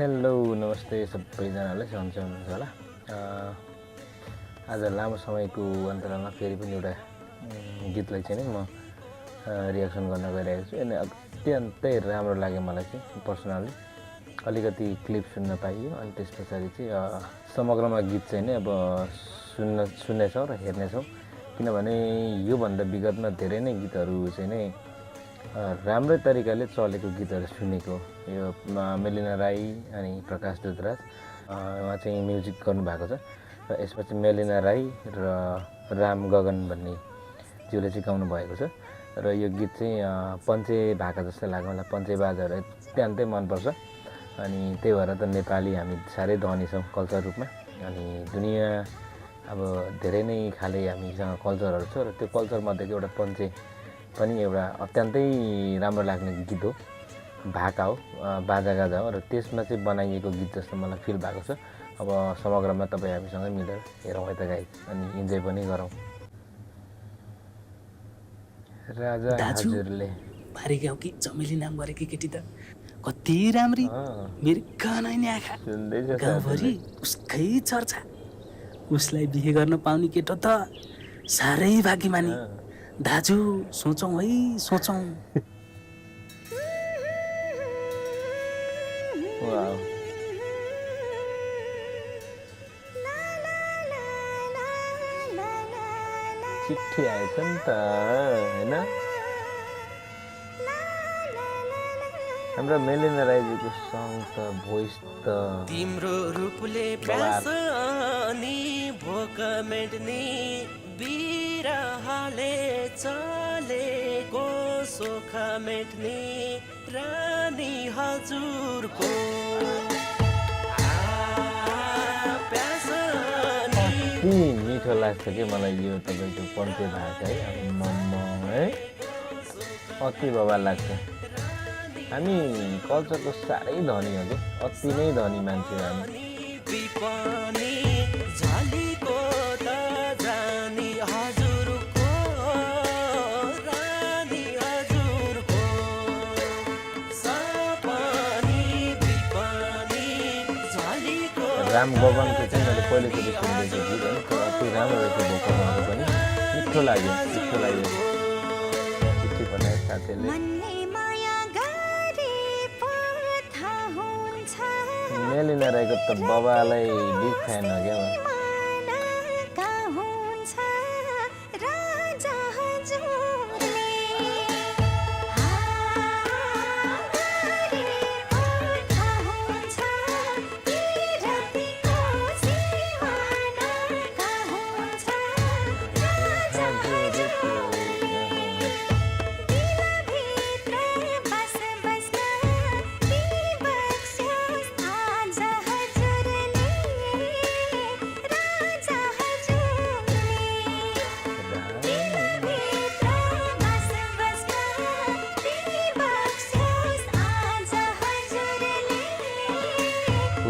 Hello नमस्ते सबैजनालाई सन्चै हुनुहुन्छ होला। आज लामो समयको अन्तरालमा फेरि पनि एउटा गीतलाई चाहिँ म रियाक्सन गर्न गइरहेको छु। अनि अत्यन्तै राम्रो लाग्यो मलाई चाहिँ पर्सनली। अलिकति क्लिप सुन्न पाइयो अनि त्यस पछाडि चाहिँ समग्रमा गीत चाहिँ नै अब सुन्नेछौँ र हेर्नेछौँ, किनभने योभन्दा विगतमा धेरै नै गीतहरू चाहिँ नै राम्रै तरिकाले चलेको गीतहरू सुनेको। यो मेलिना राई अनि प्रकाश दुधराज उहाँ चाहिँ म्युजिक गर्नुभएको छ र यसपछि मेलिना राई र राम गगन भन्ने ज्यूले चाहिँ गाउनु भएको छ। र यो गीत चाहिँ पञ्चे भाका जस्तो लाग्यो मलाई। पञ्चे बाजाहरू अत्यन्तै मनपर्छ अनि त्यही भएर त नेपाली हामी साह्रै धनी छौँ कल्चर रूपमा। अनि दुनियाँ अब धेरै नै खाले हामीसँग कल्चरहरू छ र त्यो कल्चरमध्येको एउटा पञ्चे पनि एउटा अत्यन्तै राम्रो लाग्ने गीत हो, भाका हो, बाजागाजा हो र त्यसमा चाहिँ बनाइएको गीत जस्तो मलाई फिल भएको छ। अब समग्रमा तपाईँ हामीसँगै मिलेर हेरौँ है त गाई अनि इन्जोय पनि गरौँ। राजा हजुरले भारी गाउँकी चमेली नाम गरेकी केटी त कति राम्री, मेरो कानै आँखा गाउँभरि उसकै चर्चा। उसलाई बिहे गर्न पाउने केटो त साह्रै भाग्यमानी। दाजु सोचौँ है सोचौँ। चिट्ठी आएछ नि त हैन, हाम्रो मेलिना राईजीको सङ त भोइस त तिम्रो रूपले प्यास अनि भोक मेट्ने बिरहले चलेको सोख मेट्ने रानी हजुरको मिठो लाग्छ कि मलाई यो तपाईँको पञ्चे भाका है। अब मम्म है अति बाबा लाग्छ। हामी कल्चरको साह्रै धनी हो कि, अति नै धनी मान्छे हो हामी। राम गगनको चाहिँ मैले पहिलोचोटि सुन्दैछु गीत होइन, तर अति राम्रो रहेछ भोकल उहाँको पनि। मिठो लाग्यो मिठो लाग्यो। चिठी बनाए साथीले मेलिना राईको त बाबालाई बिग फ्यान हो क्या म।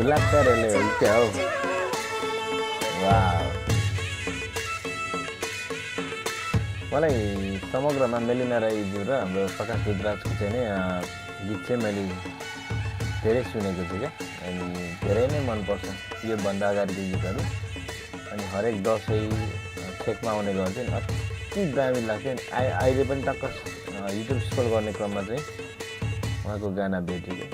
हुलाक्करले हुल्ट्या हौ। वाह, मलाई समग्रमा मेलिना राईज्यू र हाम्रो प्रकाश दुधराजको चाहिँ नै गीत चाहिँ मैले धेरै सुनेको छु क्या। अनि धेरै नै मनपर्छ योभन्दा अगाडिको गीतहरू। अनि हरेक दसैँ छेकमा आउने गर्थ्यो नि, अति दामी लाग्थ्यो। अहिले पनि टक्क युट्युब स्क्रोल गर्ने क्रममा चाहिँ उहाँको गाना भेटेको।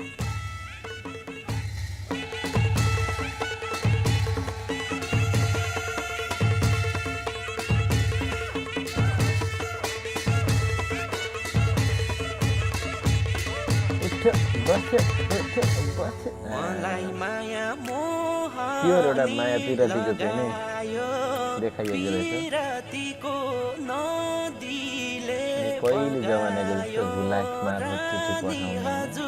प्योर एउटा माया पिरतीको चाहिँ नै देखाइएको रहेछ। पहिले जमानाको जस्तो गुलाक मार्नु चिठी पठाउनु।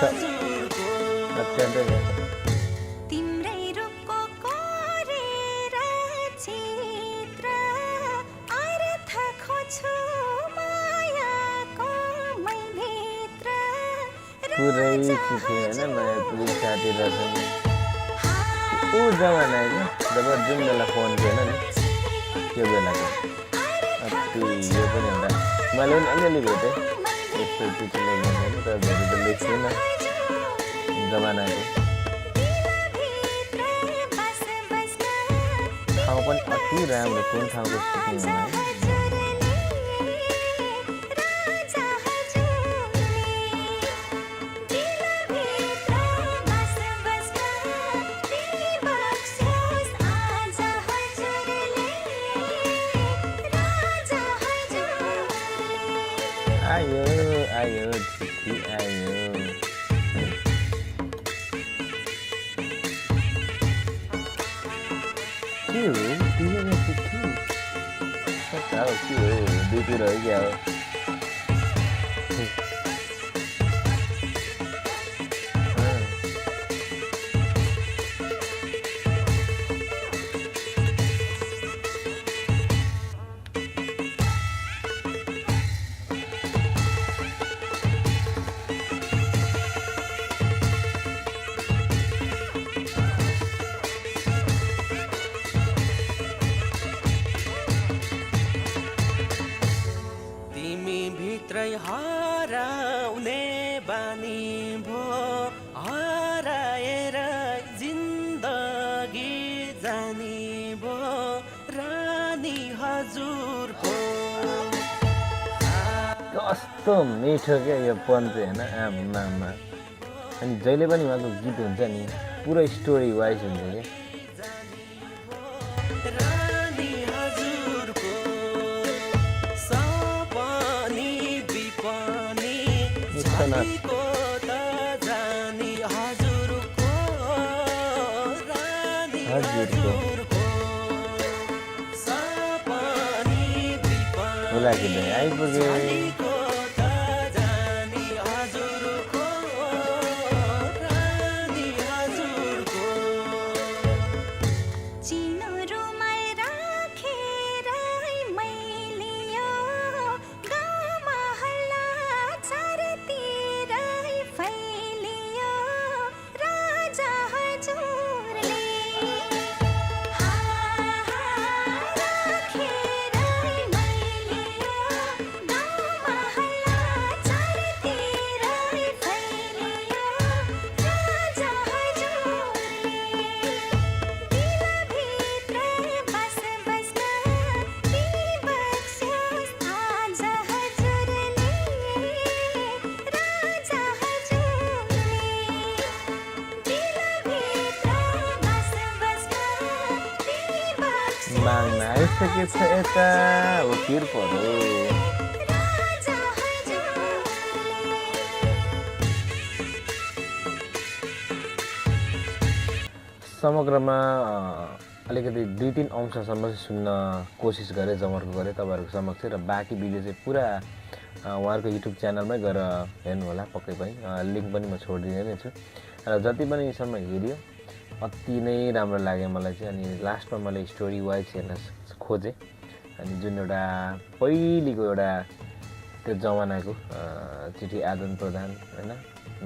हजुरको अत्यन्तै तिम्रै रूपको कोरेर चित्र अर्थ खोज्छु मायाको मैभित्र पुरै चिठी होइन माया पुरै साथी रहेछन् ऊ जमाना होइन जब जुन बेला फोन थिएन नि त्यो बेलाको अति यो पनि एउटा मैले पनि अलिअलि भेटेँ यस्तो चिठी लेख्नु होइन तर भेटेँ त लेख्थेन जमानाको ठाउँ पनि अति राम्रो कुन ठाउँको सिक्किम है आयो आयो चिठी आयो के हो तिमीले चिठी कता हो के हो ड्युटी रह्यो क्या हो तिमी भित्रै हराउने बानी भो हराएर जिन्दगी जानी भो रानी हजुरको कस्तो मिठो क्या यो पन चाहिँ होइन आमामा अनि जहिले पनि उहाँको गीत हुन्छ नि पुरै स्टोरी वाइज हुन्छ क्या रानी हजुरको सपनी विपनी झलीको त जानी हजुरको रानी हजुरको सपनी विपनी होला कि दाइ आइपुगे झलीको त जानी हजुरको रानी हजुरको चिनो रुमाल राखेर मैले यो गाउँमा हल्ला चारतिर फैलियो राजा हजुरले राखेर मैले यो गाउँमा हल्ला चारतिर फैलियो राजा हजुरले दिलभित्र बस बस्न दिइबक्स्योस् आज हजुरले राजा हजुरले दिलभित्र बस बस्न दिइबक्स्योस् माग्न आइसकेछ यता हो पिर पऱ्यो राजा हजुरले समग्रमा अलिकति 2-3 अंशसम्म चाहिँ सुन्न कोसिस गरेँ जमर्को गरेँ तपाईँहरूको समक्ष र बाँकी भिडियो चाहिँ पुरा उहाँहरूको युट्युब च्यानलमै गएर हेर्नु होला पक्कै पनि लिङ्क पनि म छोडिदिने नै छु र जति पनि यीसम्म हेऱ्यो अति नै राम्रो लाग्यो मलाई चाहिँ अनि लास्टमा मैले स्टोरी वाइज हेर्न खोजेँ अनि जुन एउटा पहिलेको एउटा त्यो जमानाको चिठी आदान प्रदान होइन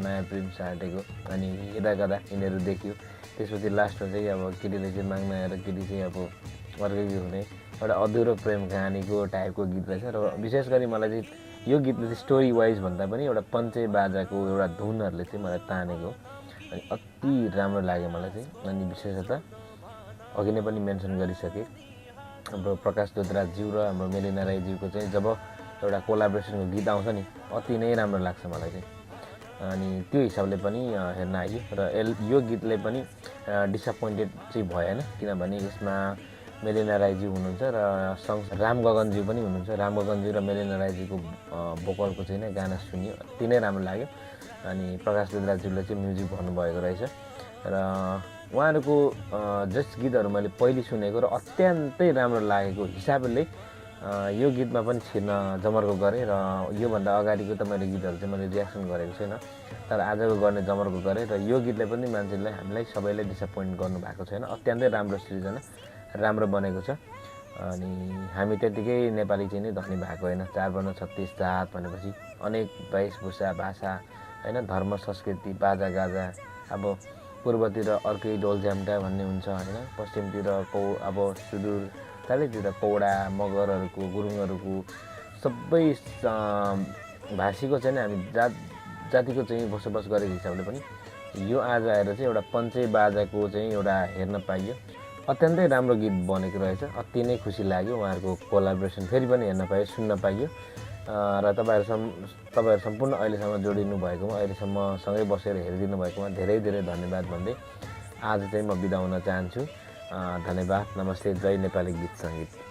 माया प्रेम साटेको अनि यता गर्दा यिनीहरू देखियो त्यसपछि लास्टमा चाहिँ अब केटीले चाहिँ माग्न आएर केटी चाहिँ अब अर्कै हुने एउटा अधुरो प्रेम कहानीको टाइपको गीत रहेछ र विशेष गरी मलाई चाहिँ यो गीतले चाहिँ स्टोरी वाइज भन्दा पनि एउटा पञ्चे बाजाको एउटा धुनहरूले चाहिँ मलाई तानेको अनि अति राम्रो लाग्यो मलाई चाहिँ अनि विशेषतः अघि नै पनि मेन्सन गरिसकेँ हाम्रो प्रकाश दोद्राज्यू र हाम्रो मेलिना राईज्यूको चाहिँ जब एउटा कोलाब्रेसनको गीत आउँछ नि अति नै राम्रो लाग्छ मलाई चाहिँ अनि त्यो हिसाबले पनि हेर्न आयो र यो गीतले पनि डिसअपोइन्टेड चाहिँ भएन किनभने यसमा मेलिना राईज्यू हुनुहुन्छ र राम गगनज्यू पनि हुनुहुन्छ राम गगनज्यू र मेलिना राईज्यूको भोकलको चाहिँ नै गाना सुन्यो अति नै राम्रो लाग्यो अनि प्रकाश दोद्राज्यूले चाहिँ म्युजिक भन्नुभएको रहेछ र उहाँहरूको जस गीतहरू मैले पहिले सुनेको र अत्यन्तै राम्रो लागेको हिसाबले यो गीतमा पनि छिर्न जमर्को गरेँ र योभन्दा अगाडिको त मैले गीतहरू चाहिँ मैले रियाक्सन गरेको छैन तर आजको गर्ने जमर्को गरे र यो गीतले पनि मान्छेलाई हामीलाई सबैलाई डिसपोइन्ट गर्नुभएको छैन। अत्यन्तै राम्रो सृजना, राम्रो बनेको छ। अनि हामी त्यतिकै नेपाली चाहिँ नि धनी भएको होइन। 4 वर्ण 36 जात भनेपछि अनेक वेशभूषा, भाषा होइन, धर्म, संस्कृति, बाजा गाजा। अब पूर्वतिर अर्कै डोलझ्याम्टा भन्ने हुन्छ होइन, पश्चिमतिर अब सुदूर चारैतिर पौडा, मगरहरूको, गुरुङहरूको सबै भाषीको चाहिँ हामी जातिको चाहिँ बसोबास गरेको हिसाबले पनि यो आज आएर चाहिँ एउटा पञ्चे बाजाको चाहिँ एउटा हेर्न पाइयो। अत्यन्तै राम्रो गीत बनेको रहेछ। अति नै खुसी लाग्यो। उहाँहरूको कोलाबोरेसन फेरि पनि हेर्न पाइयो, सुन्न पाइयो। र तपाईँहरू सम्पूर्ण अहिलेसम्म जोडिनु भएकोमा, अहिलेसम्म सँगै बसेर हेरिदिनु भएकोमा धेरै धेरै धन्यवाद भन्दै आज चाहिँ म बिदा हुन चाहन्छु। धन्यवाद। नमस्ते। जय नेपाली गीत सङ्गीत।